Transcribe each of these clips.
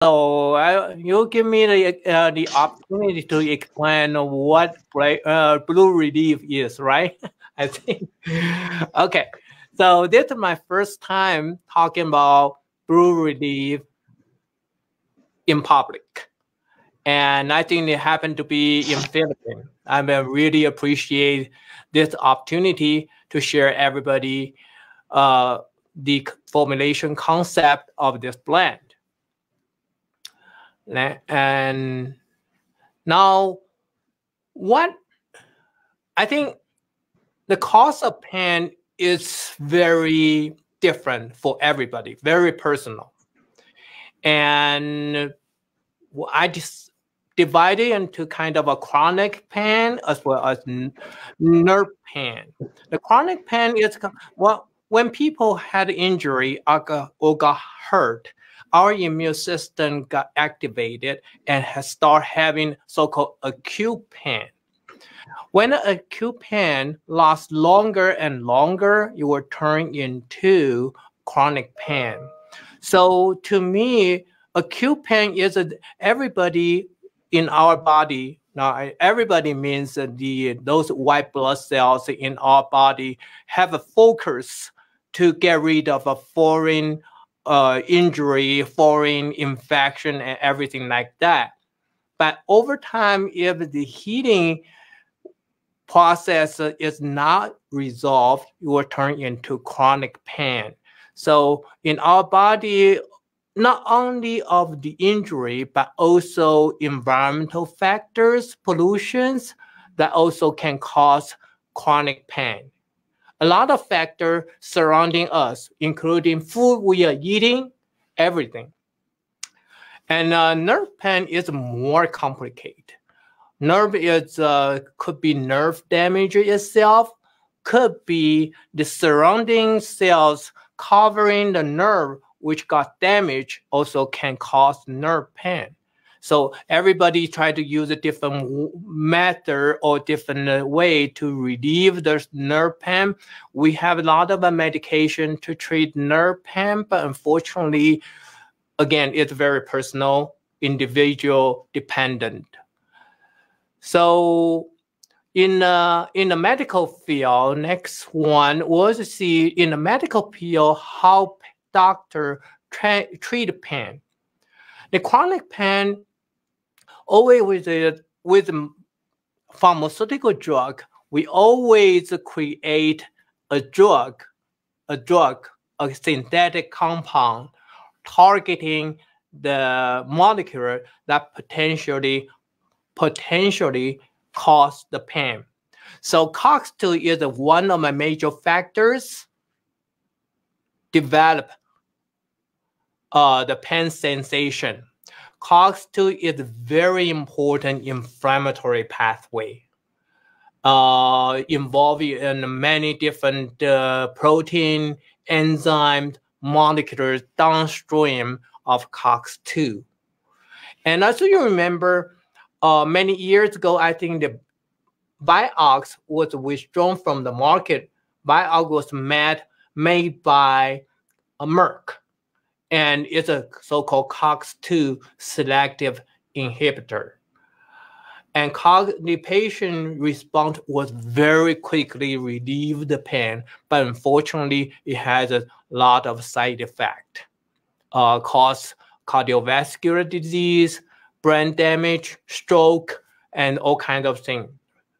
So you give me the opportunity to explain what blue relief is, right? I think. Okay. So this is my first time talking about blue relief in public. And I think it happened to be in Philippines. I really appreciate this opportunity to share everybody the formulation concept of this blend. And now, what I think the cost of pen is very different for everybody, very personal. And I just divide it into kind of a chronic pain as well as nerve pain. The chronic pain is when people had injury or got hurt, our immune system got activated and has start having so-called acute pain. When an acute pain lasts longer and longer, it will turn into chronic pain. So to me, acute pain is everybody in our body. Now, everybody means those white blood cells in our body have a focus to get rid of a foreign injury, foreign infection, and everything like that. But over time, if the healing process is not resolved, it will turn into chronic pain. So in our body, not only of the injury, but also environmental factors, pollutions, that also can cause chronic pain. A lot of factors surrounding us, including food we are eating, everything. And nerve pain is more complicated. Nerve is could be nerve damage itself, could be the surrounding cells covering the nerve which got damaged also can cause nerve pain. So everybody try to use a different method or different way to relieve the nerve pain. We have a lot of medication to treat nerve pain, but unfortunately, again, it's very personal, individual dependent. So in the medical field, next one was to see in the medical field how doctor treat pain. The chronic pain, always with pharmaceutical drug, we always create a synthetic compound targeting the molecule that potentially cause the pain. So COX-2 is one of my major factors develop the pain sensation. COX-2 is a very important inflammatory pathway involving in many different protein, enzymes, molecules downstream of COX-2. And as you remember, many years ago, I think the Vioxx was withdrawn from the market. Vioxx was made by Merck, and it's a so-called COX-2 selective inhibitor. And the patient response was very quickly relieve the pain, but unfortunately, it has a lot of side effects, cause cardiovascular disease, brain damage, stroke, and all kinds of things.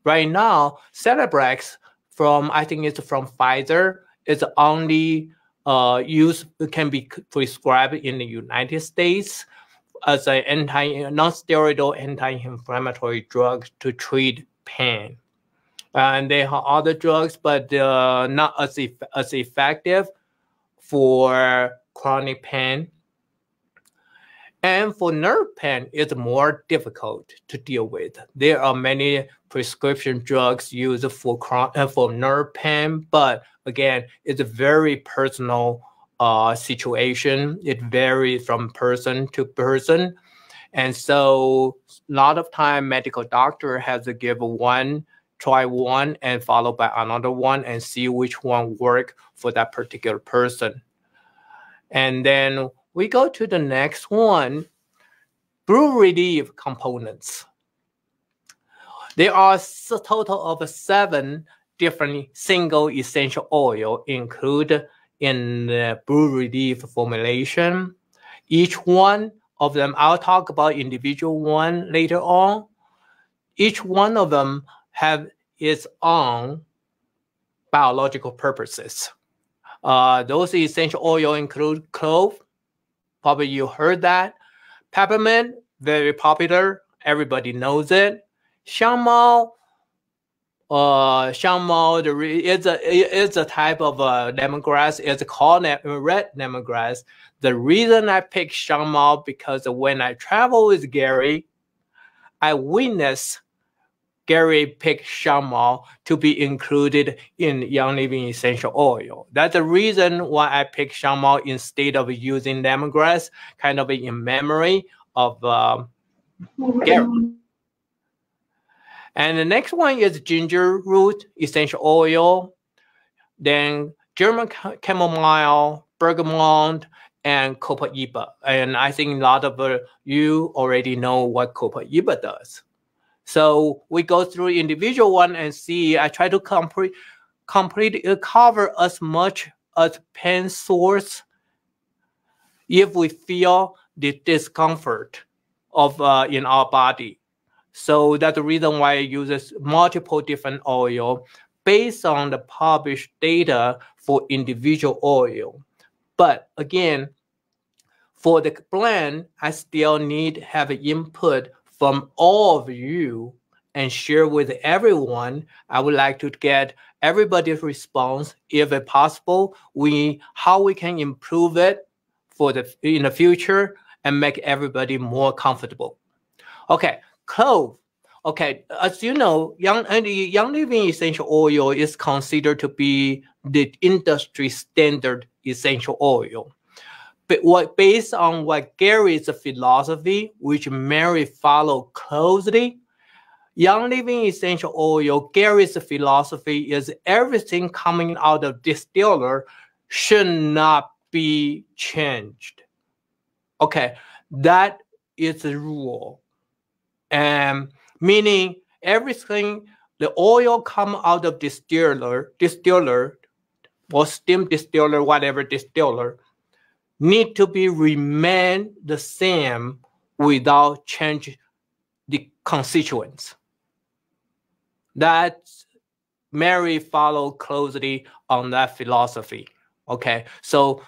Right now, Celebrex I think it's from Pfizer, is only can be prescribed in the United States as an non-steroidal anti-inflammatory drug to treat pain. And they have other drugs, but not as effective for chronic pain. And for nerve pain, it's more difficult to deal with. There are many prescription drugs used for nerve pain, but again, it's a very personal situation. It varies from person to person. And so a lot of time, medical doctor has to give try one and followed by another one and see which one work for that particular person. And then we go to the next one. blue relief components. There are a total of 7 different single essential oil included in the blue relief formulation. Each one of them, I'll talk about individual one later on. Each one of them have its own biological purposes. Those essential oil include clove, probably you heard that. Peppermint, very popular, everybody knows it. Xiangmao, it's a type of lemongrass. It's called red lemongrass. The reason I picked Xiangmao because when I travel with Gary, I witnessed Gary pick Xiangmao to be included in Young Living essential oil. That's the reason why I picked Xiangmao instead of using lemongrass, kind of in memory of Gary. And the next one is ginger root essential oil, then German chamomile, bergamot, and copaiba. And I think a lot of you already know what copaiba does. So we go through individual one and see. I try to cover as much as pain source if we feel the discomfort of in our body. So that's the reason why I use multiple different oil based on the published data for individual oil. But again, for the blend, I still need to have input from all of you and share with everyone. I would like to get everybody's response, if possible, how we can improve it in the future and make everybody more comfortable. Okay, clove. Okay, as you know, Young Living essential oil is considered to be the industry standard essential oil. But based on what Gary's philosophy, which Mary followed closely, Young Living essential oil, Gary's philosophy is everything coming out of distiller should not be changed. Okay, that is the rule. And meaning everything, the oil come out of distiller, or steam distiller, whatever distiller, need to remain the same without change the constituents. That Mary followed closely on that philosophy. Okay, so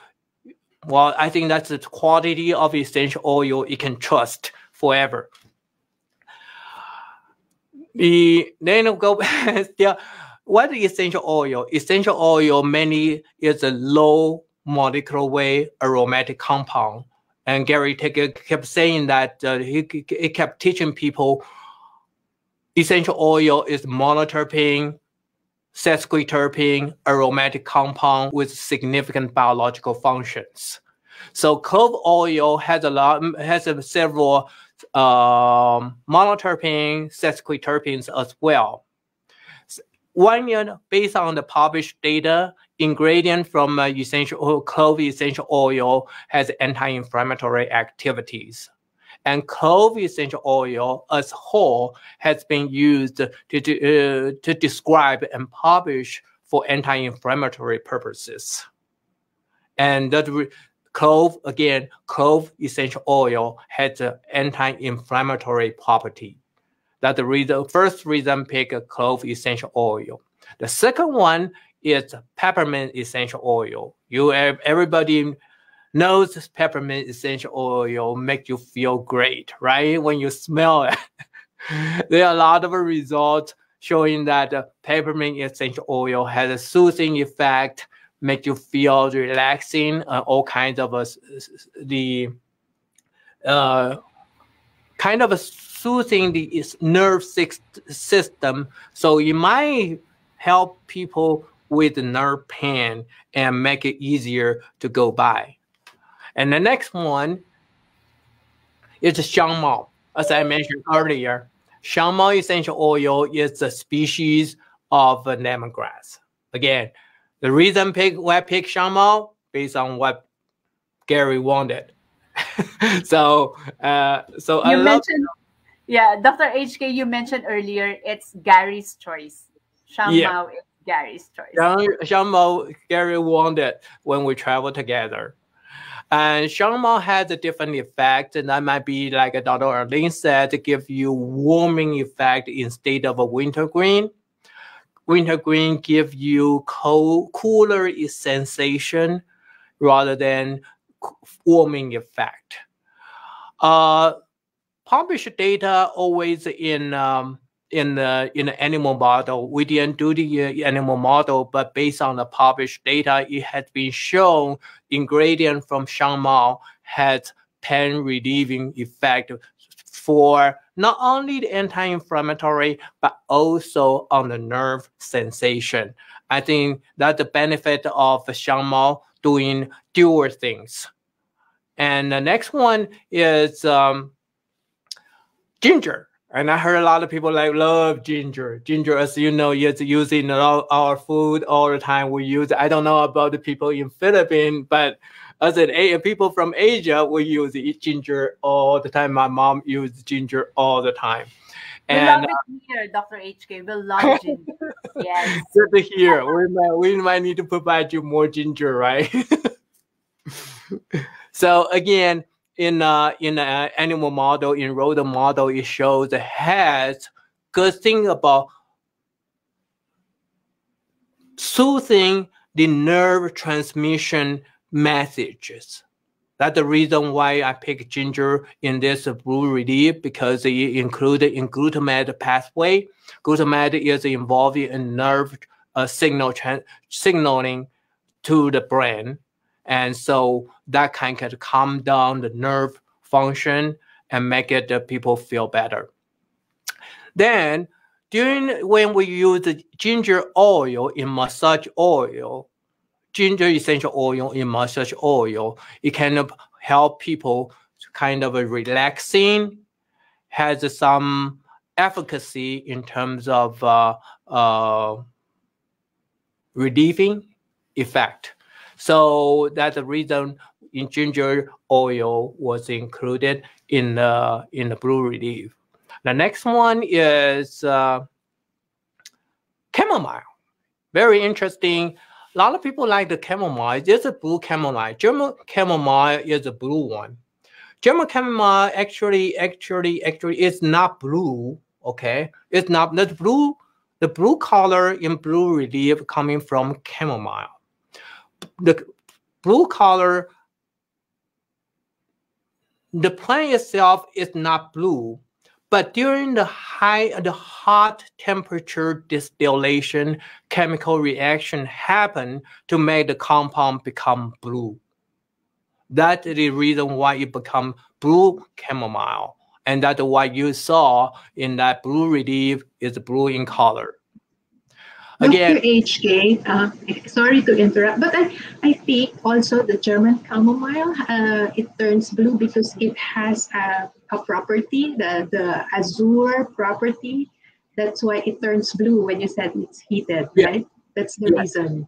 well, I think that's the quality of essential oil you can trust forever. Then go back. What is essential oil? Essential oil mainly is a low molecular weight aromatic compound. And Gary kept saying that he kept teaching people essential oil is monoterpene, sesquiterpene, aromatic compound with significant biological functions. So clove oil has several monoterpene, sesquiterpenes as well. Based on the published data, ingredient from clove essential oil has anti-inflammatory activities. And clove essential oil as whole has been used to describe and publish for anti-inflammatory purposes. And that clove essential oil has an anti-inflammatory property. That's the first reason pick a clove essential oil. The second one is peppermint essential oil. Everybody knows peppermint essential oil make you feel great, right? When you smell it. There are a lot of results showing that peppermint essential oil has a soothing effect, make you feel relaxing, all kinds of kind of soothing the nerve system. So it might help people with nerve pain and make it easier to go by. And the next one is Xiangmao. As I mentioned earlier, Xiangmao essential oil is a species of lemongrass. Again, the reason why I picked Xiangmao based on what Gary wanted. So I love. Yeah, Dr. HK, you mentioned earlier it's Gary's choice. Shangmao is Gary's choice. Shangmao, Gary wanted when we travel together. And Shangmao has a different effect, and that might be like Dr. Arlene said, to give you warming effect instead of a wintergreen. Wintergreen give you cooler sensation rather than warming effect. Published data always in the animal model. We didn't do the animal model, but based on the published data, it has been shown ingredient from Shangmao has pain relieving effect for not only the anti-inflammatory, but also on the nerve sensation. I think that's the benefit of Shangmao doing dual things. And the next one is ginger. And I heard a lot of people love ginger. Ginger, as you know, is used in our food all the time. We use it. I don't know about the people in Philippines, but as people from Asia, we use ginger all the time. My mom used ginger all the time. We love it here, Dr. HK. We love ginger. Yes. Good to hear. We might need to provide you more ginger, right? So again, in an animal model, in rodent model, it shows it has good thing about soothing the nerve transmission messages. That's the reason why I picked ginger in this blue relief, because it included in glutamate pathway. Glutamate is involved in nerve signaling to the brain. And so that can calm down the nerve function and make it people feel better. Then when we use the ginger oil in massage oil, ginger essential oil in massage oil, it can help people kind of relaxing, has some efficacy in terms of relieving effect. So that's the reason in ginger oil was included in the blue relief. The next one is chamomile. Very interesting. A lot of people like the chamomile. There's a blue chamomile. German chamomile is a blue one. German chamomile actually is not blue. Okay, it's not the blue. The blue color in blue relief coming from chamomile. The blue color, the plant itself is not blue, but during the hot temperature distillation, chemical reaction happen to make the compound become blue. That's the reason why it become blue chamomile, and that's why you saw in that blue relief is blue in color. Again, Dr. HK, sorry to interrupt, but I think also the German chamomile, it turns blue because it has a property, the azure property. That's why it turns blue when you said it's heated, right? That's the reason.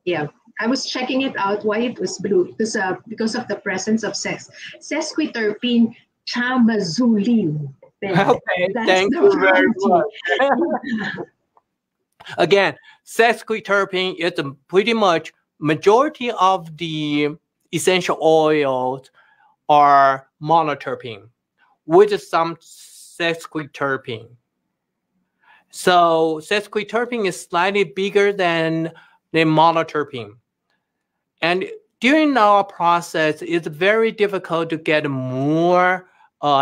Yeah. I was checking it out why it was blue because of the presence of sesquiterpene chamazulene. Okay, thank you very much. Again, sesquiterpene is pretty much majority of the essential oils are monoterpene with some sesquiterpene. So sesquiterpene is slightly bigger than the monoterpene. And during our process, it's very difficult to get more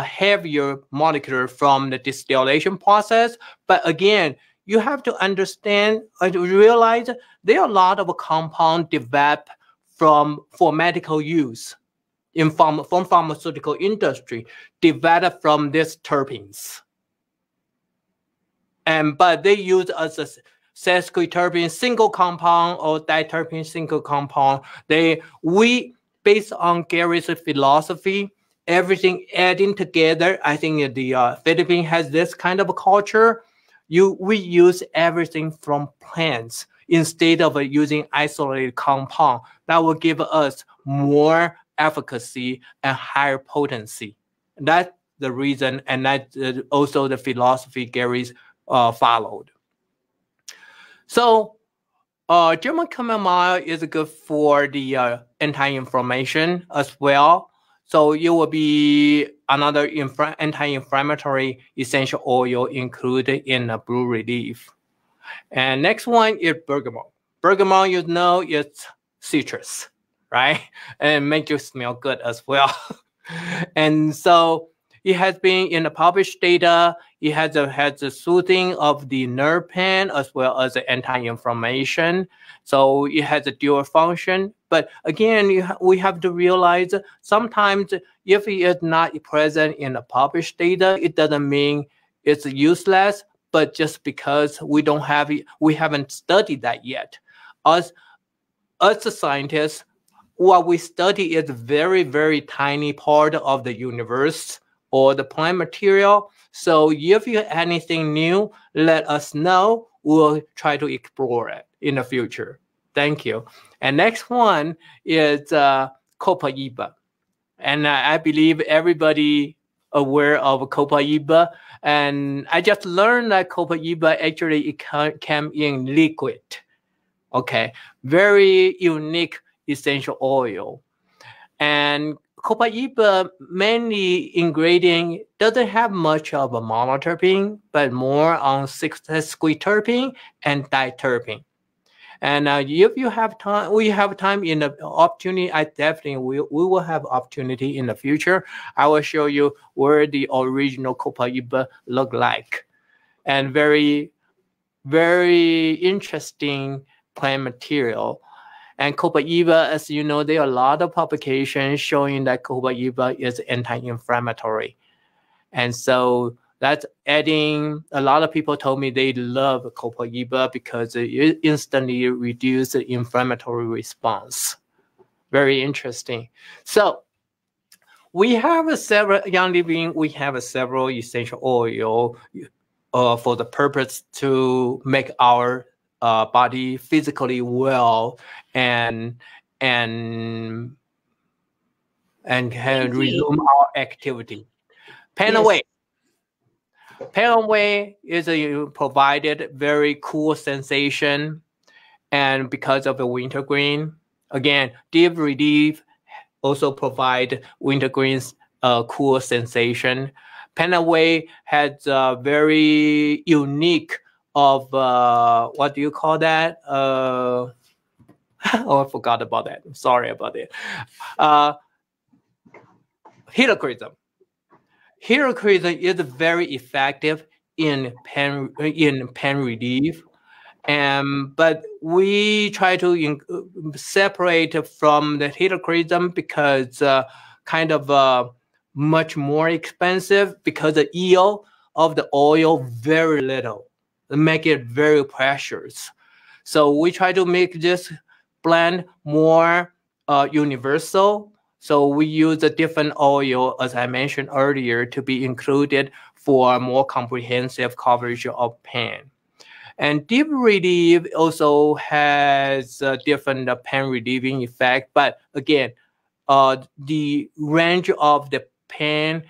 heavier molecule from the distillation process. But again, you have to understand and realize there are a lot of compounds developed for medical use from pharmaceutical industry, developed from these terpenes. But they use as a sesquiterpene single compound or diterpene single compound. We based on Gary's philosophy, everything adding together. I think the Philippines has this kind of a culture. We use everything from plants instead of using isolated compound. That will give us more efficacy and higher potency. That's the reason, and that's also the philosophy Gary's followed. So German chamomile is good for the anti-inflammation as well. So it will be another anti-inflammatory essential oil included in the Blue Relief. And next one is bergamot. Bergamot, you know, it's citrus, right? And it makes you smell good as well. And so it has been in the published data. It has the soothing of the nerve pain as well as the anti-inflammation. So it has a dual function. But again, we have to realize sometimes if it is not present in the published data, it doesn't mean it's useless. But just because we don't have it, we haven't studied that yet. As a scientist, what we study is very, very tiny part of the universe or the plant material. So if you have anything new, let us know. We'll try to explore it in the future. Thank you. And next one is copaiba. And I believe everybody aware of copaiba. And I just learned that copaiba actually it came in liquid. Okay, very unique essential oil. And copaiba mainly ingredient doesn't have much of a monoterpene, but more on sesquiterpene and diterpene. And if you have time, we have time in the opportunity. I definitely we will have opportunity in the future. I will show you where the original copaiba look like, and very, very interesting plant material. And copaiba, as you know, there are a lot of publications showing that copaiba is anti-inflammatory. And so that's adding, a lot of people told me they love copaiba because it instantly reduces the inflammatory response. Very interesting. So we have several Young Living, we have several essential oil for the purpose to make our body physically well and can resume our activity. Panaway. Panaway is provided very cool sensation, and because of the wintergreen, again, Deep Relief also provide wintergreen's cool sensation. Panaway has a very unique of what do you call that? Oh, I forgot about that. I'm sorry about it. Helichrysum. Helichrysum is very effective in pain relief, but we try to separate from the helichrysum because kind of much more expensive because the yield of the oil very little, make it very precious. So we try to make this blend more universal. So we use a different oil, as I mentioned earlier, to be included for more comprehensive coverage of pain. And Deep Relief also has a different pain relieving effect. But again, the range of the pain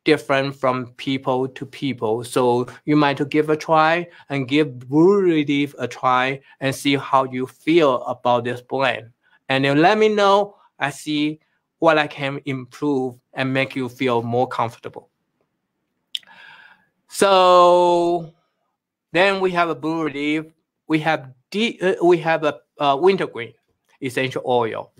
different from people to people. So you might give a try and give Blue Relief a try and see how you feel about this blend. And then let me know. I see what I can improve and make you feel more comfortable. So then we have a Blue Relief. We have a wintergreen essential oil.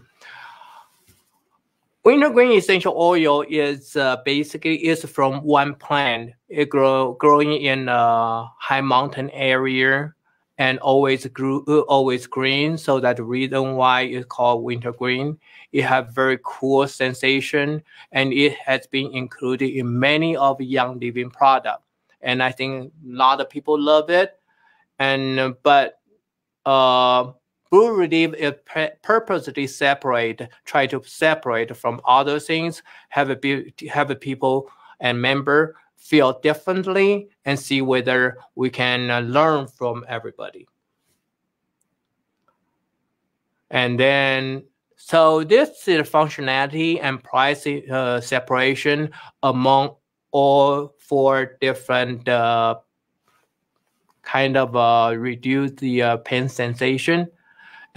Wintergreen essential oil is basically is from one plant. It growing in a high mountain area and always green. So that's the reason why it's called wintergreen. It has very cool sensation, and it has been included in many of Young Living products. And I think a lot of people love it. And but Blue Relief is purposely try to separate from other things, have people and member feel differently, and see whether we can learn from everybody. And then So this is functionality and price separation among all 4 different kind of reduce the pain sensation.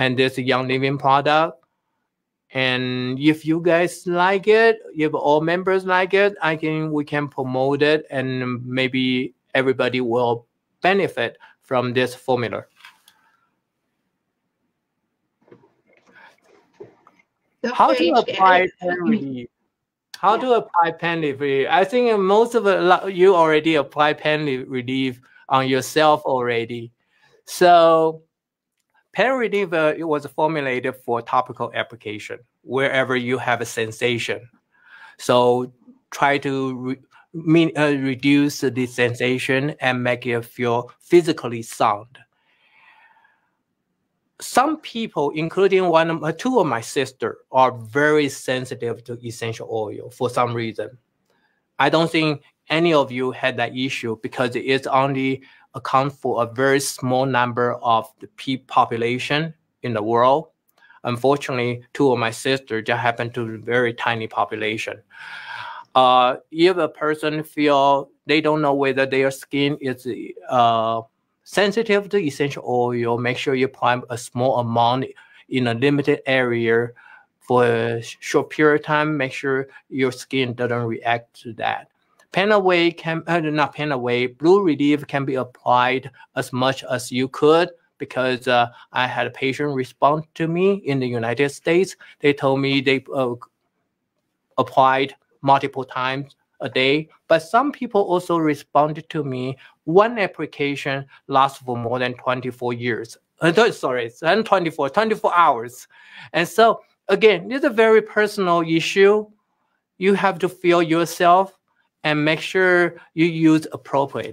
And this Young Living product. And if you guys like it, if all members like it, we can promote it, and maybe everybody will benefit from this formula. How to apply pain relief? How to apply pain relief? I think most of you already apply pain relief on yourself already. So pain relief it was formulated for topical application wherever you have a sensation. So try to reduce the sensation and make it feel physically sound. Some people, including 2 of my sisters, are very sensitive to essential oil for some reason. I don't think any of you had that issue because it only accounts for a very small number of the population in the world. Unfortunately, 2 of my sisters just happen to be a very tiny population. If a person feel they don't know whether their skin is sensitive to essential oil, make sure you apply a small amount in a limited area for a short period of time. Make sure your skin doesn't react to that. Pain away not pain away, blue relief can be applied as much as you could, because I had a patient respond to me in the United States. They told me they applied multiple times a day, but some people also responded to me. One application lasts for more than 24 years. Sorry, 24 hours. And so again, it's a very personal issue. You have to feel yourself and make sure you use appropriate.